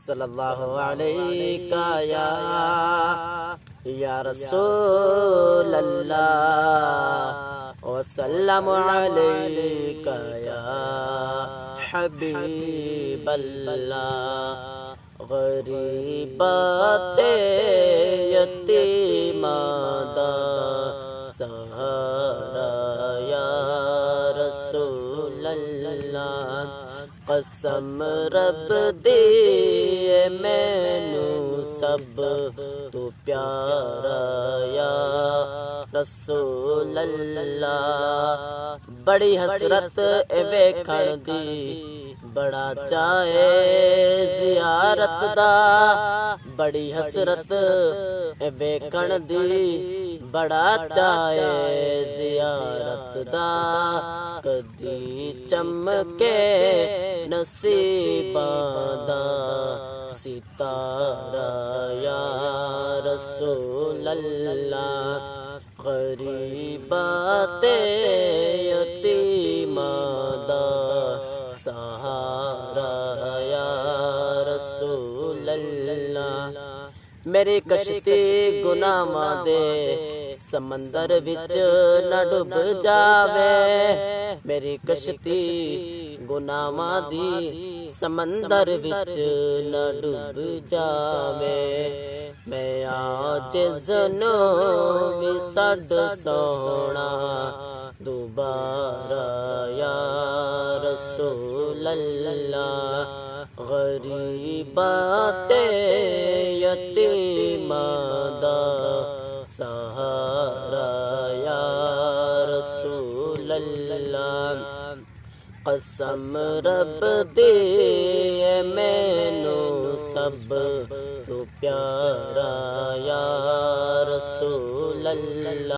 सल्लल्लाहु अलैका या रसूल अल्लाह व सल्लम अलैका या हबीब अल्लाह। गरीबाते यतीमा दा सहारा या रसूल अल्लाह। कसम रब दी मैनू सब तू प्यारा या रसूल अल्लाह। बड़ी हसरत वेखण दी बड़ा चाहे जियारत दा। बड़ी हसरत वेखण दी बड़ा चाहे जियारत दा। कदी चमके नसीबां दा सितारा या रसूल अल्लाह। गरीबाते यतीमा दा सहारा या रसूल अल्लाह। मेरी कश्ती गुनाहां दे समंदर विच न डुब जावे। मेरी कश्ती गुनाहां दी समंदर विच न डुब जावे। मैं आजिज़ नूं भी सड सोहना दुबारा या रसूल अल्लाह। गरीबाते यतीमा दा सहारा या रसूल अल्लाह। कसम रब दी मैनू सब तू प्यारा या रसूल अल्लाह।